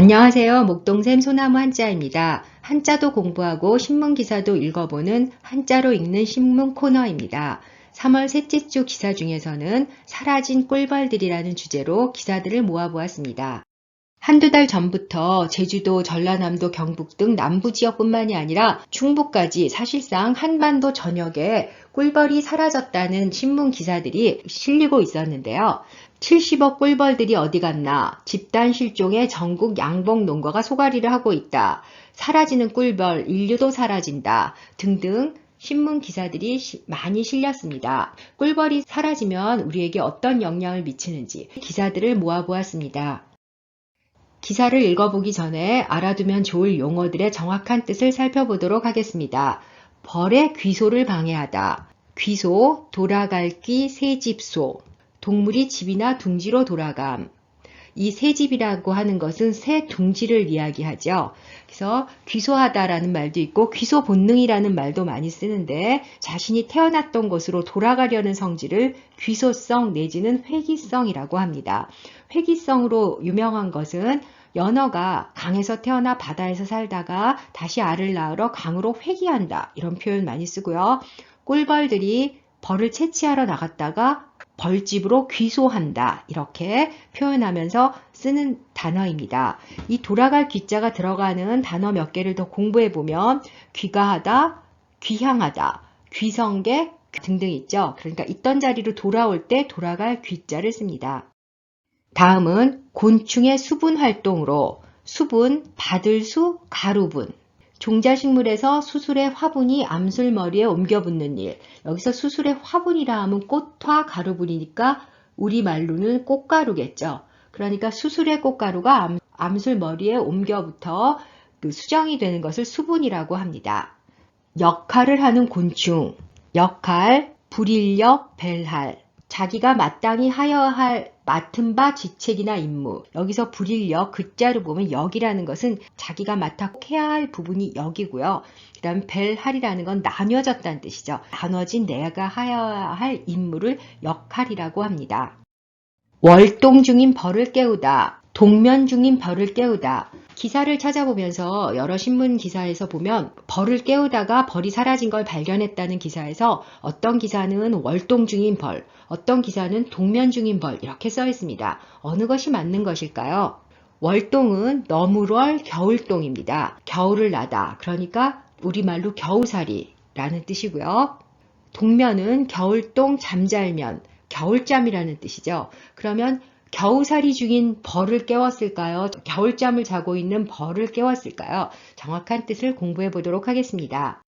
안녕하세요. 목동샘 소나무 한자입니다. 한자도 공부하고 신문기사도 읽어보는 한자로 읽는 신문 코너입니다. 3월 셋째 주 기사 중에서는 사라진 꿀벌들이라는 주제로 기사들을 모아보았습니다. 한두 달 전부터 제주도, 전라남도, 경북 등 남부 지역뿐만이 아니라 중부까지 사실상 한반도 전역에 꿀벌이 사라졌다는 신문 기사들이 실리고 있었는데요. 70억 꿀벌들이 어디 갔나, 집단 실종에 전국 양봉 농가가 소가리를 하고 있다, 사라지는 꿀벌, 인류도 사라진다 등등 신문 기사들이 많이 실렸습니다. 꿀벌이 사라지면 우리에게 어떤 영향을 미치는지 기사들을 모아보았습니다. 기사를 읽어보기 전에 알아두면 좋을 용어들의 정확한 뜻을 살펴보도록 하겠습니다. 벌의 귀소를 방해하다. 귀소, 돌아갈기, 새집소. 동물이 집이나 둥지로 돌아감. 이 새집이라고 하는 것은 새 둥지를 이야기하죠. 그래서 귀소하다라는 말도 있고 귀소 본능이라는 말도 많이 쓰는데 자신이 태어났던 곳으로 돌아가려는 성질을 귀소성 내지는 회귀성이라고 합니다. 회귀성으로 유명한 것은 연어가 강에서 태어나 바다에서 살다가 다시 알을 낳으러 강으로 회귀한다. 이런 표현 많이 쓰고요. 꿀벌들이 벌을 채취하러 나갔다가 벌집으로 귀소한다. 이렇게 표현하면서 쓰는 단어입니다. 이 돌아갈 귀자가 들어가는 단어 몇 개를 더 공부해보면 귀가하다, 귀향하다, 귀성객 등등 있죠. 그러니까 있던 자리로 돌아올 때 돌아갈 귀자를 씁니다. 다음은 곤충의 수분 활동으로 수분, 받을 수, 가루분. 종자식물에서 수술의 화분이 암술머리에 옮겨 붙는 일. 여기서 수술의 화분이라 하면 꽃화 가루분이니까 우리말로는 꽃가루겠죠. 그러니까 수술의 꽃가루가 암술머리에 옮겨 붙어 수정이 되는 것을 수분이라고 합니다. 역할을 하는 곤충. 역할, 불인력, 벨할. 자기가 마땅히 하여야 할 맡은 바 직책이나 임무. 여기서 불인력, 글자로 보면 역이라는 것은 자기가 맡아 해야 할 부분이 역이고요. 그 다음 벨할이라는 건 나뉘어졌다는 뜻이죠. 나눠진 내가 해야 할 임무를 역할이라고 합니다. 월동 중인 벌을 깨우다. 동면 중인 벌을 깨우다. 기사를 찾아보면서 여러 신문 기사에서 보면 벌을 깨우다가 벌이 사라진 걸 발견했다는 기사에서 어떤 기사는 월동 중인 벌, 어떤 기사는 동면 중인 벌 이렇게 써 있습니다. 어느 것이 맞는 것일까요? 월동은 너물월 겨울동입니다. 겨울을 나다. 그러니까 우리말로 겨우살이라는 뜻이고요. 동면은 겨울동 잠잘면, 겨울잠이라는 뜻이죠. 그러면 겨우살이 중인 벌을 깨웠을까요? 겨울잠을 자고 있는 벌을 깨웠을까요? 정확한 뜻을 공부해 보도록 하겠습니다.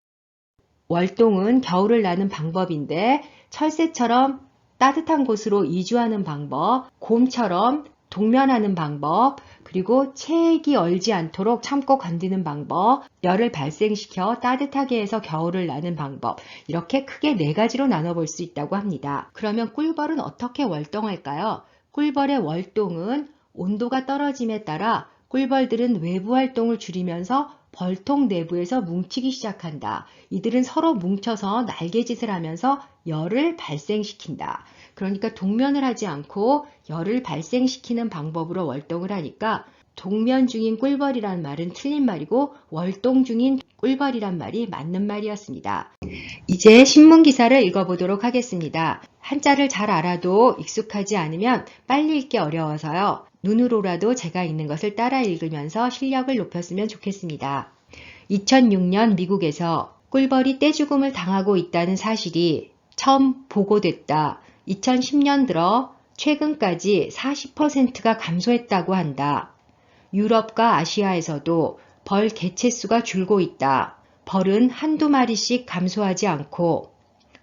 월동은 겨울을 나는 방법인데 철새처럼 따뜻한 곳으로 이주하는 방법, 곰처럼 동면하는 방법, 그리고 체액이 얼지 않도록 참고 견디는 방법, 열을 발생시켜 따뜻하게 해서 겨울을 나는 방법, 이렇게 크게 4가지로 나눠볼 수 있다고 합니다. 그러면 꿀벌은 어떻게 월동할까요? 꿀벌의 월동은 온도가 떨어짐에 따라 꿀벌들은 외부 활동을 줄이면서 벌통 내부에서 뭉치기 시작한다. 이들은 서로 뭉쳐서 날개짓을 하면서 열을 발생시킨다. 그러니까 동면을 하지 않고 열을 발생시키는 방법으로 월동을 하니까 동면 중인 꿀벌이란 말은 틀린 말이고 월동 중인 꿀벌이란 말이 맞는 말이었습니다. 이제 신문 기사를 읽어보도록 하겠습니다. 한자를 잘 알아도 익숙하지 않으면 빨리 읽기 어려워서요. 눈으로라도 제가 읽는 것을 따라 읽으면서 실력을 높였으면 좋겠습니다. 2006년 미국에서 꿀벌이 떼죽음을 당하고 있다는 사실이 처음 보고됐다. 2010년 들어 최근까지 40%가 감소했다고 한다. 유럽과 아시아에서도 벌 개체수가 줄고 있다. 벌은 한두 마리씩 감소하지 않고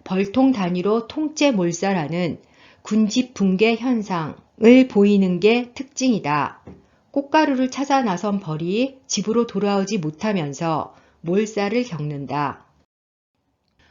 벌통 단위로 통째 몰살하는 군집 붕괴 현상을 보이는 게 특징이다. 꽃가루를 찾아 나선 벌이 집으로 돌아오지 못하면서 몰살을 겪는다.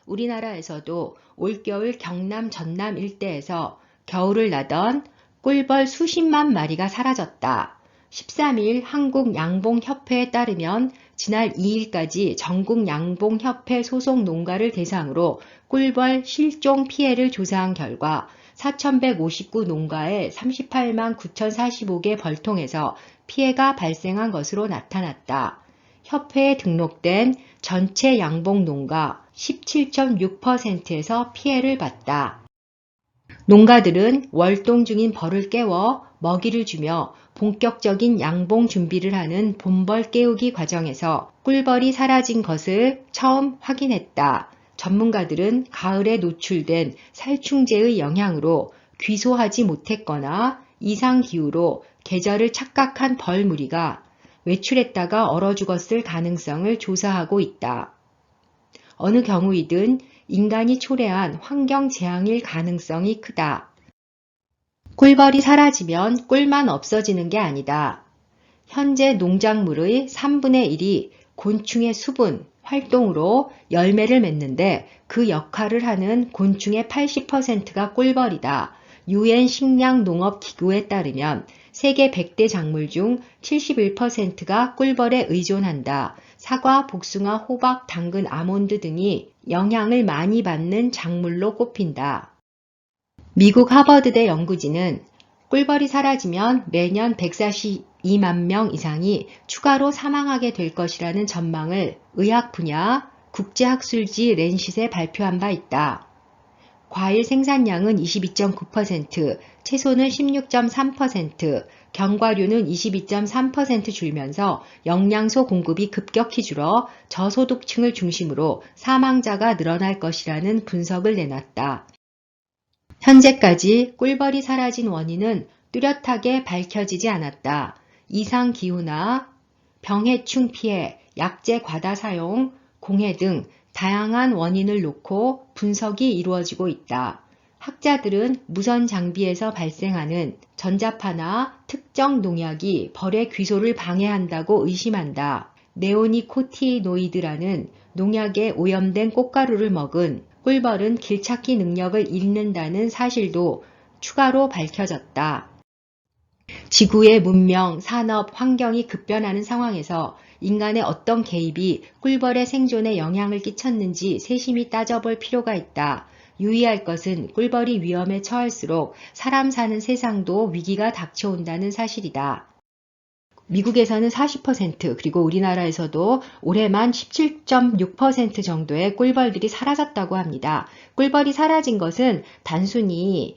우리나라에서도 올겨울 경남 전남 일대에서 겨울을 나던 꿀벌 수십만 마리가 사라졌다. 13일 한국양봉협회에 따르면 지난 2일까지 전국양봉협회 소속 농가를 대상으로 꿀벌 실종 피해를 조사한 결과 4,159 농가의 38만 9,045개 벌통에서 피해가 발생한 것으로 나타났다. 협회에 등록된 전체 양봉 농가 17.6%에서 피해를 봤다. 농가들은 월동 중인 벌을 깨워 먹이를 주며 본격적인 양봉 준비를 하는 봄벌 깨우기 과정에서 꿀벌이 사라진 것을 처음 확인했다. 전문가들은 가을에 노출된 살충제의 영향으로 귀소하지 못했거나 이상기후로 계절을 착각한 벌 무리가 외출했다가 얼어 죽었을 가능성을 조사하고 있다. 어느 경우이든 인간이 초래한 환경 재앙일 가능성이 크다. 꿀벌이 사라지면 꿀만 없어지는 게 아니다. 현재 농작물의 3분의 1이 곤충의 수분, 활동으로 열매를 맺는데 그 역할을 하는 곤충의 80%가 꿀벌이다. UN 식량농업기구에 따르면 세계 100대 작물 중 71%가 꿀벌에 의존한다. 사과, 복숭아, 호박, 당근, 아몬드 등이 영향을 많이 받는 작물로 꼽힌다. 미국 하버드대 연구진은 꿀벌이 사라지면 매년 142만 명 이상이 추가로 사망하게 될 것이라는 전망을 의학 분야 국제학술지 랜싯에 발표한 바 있다. 과일 생산량은 22.9%, 채소는 16.3%, 견과류는 22.3% 줄면서 영양소 공급이 급격히 줄어 저소득층을 중심으로 사망자가 늘어날 것이라는 분석을 내놨다. 현재까지 꿀벌이 사라진 원인은 뚜렷하게 밝혀지지 않았다. 이상기후나 병해충 피해, 약제 과다 사용, 공해 등 다양한 원인을 놓고 분석이 이루어지고 있다. 학자들은 무선 장비에서 발생하는 전자파나 특정 농약이 벌의 귀소를 방해한다고 의심한다. 네오니코티노이드라는 농약에 오염된 꽃가루를 먹은 꿀벌은 길찾기 능력을 잃는다는 사실도 추가로 밝혀졌다. 지구의 문명, 산업, 환경이 급변하는 상황에서 인간의 어떤 개입이 꿀벌의 생존에 영향을 끼쳤는지 세심히 따져볼 필요가 있다. 유의할 것은 꿀벌이 위험에 처할수록 사람 사는 세상도 위기가 닥쳐온다는 사실이다. 미국에서는 40% 그리고 우리나라에서도 올해만 17.6% 정도의 꿀벌들이 사라졌다고 합니다. 꿀벌이 사라진 것은 단순히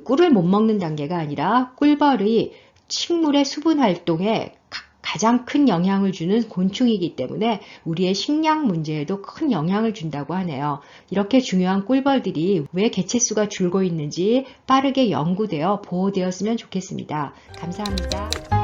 꿀을 못 먹는 단계가 아니라 꿀벌이 식물의 수분 활동에 가장 큰 영향을 주는 곤충이기 때문에 우리의 식량 문제에도 큰 영향을 준다고 하네요. 이렇게 중요한 꿀벌들이 왜 개체수가 줄고 있는지 빠르게 연구되어 보호되었으면 좋겠습니다. 감사합니다.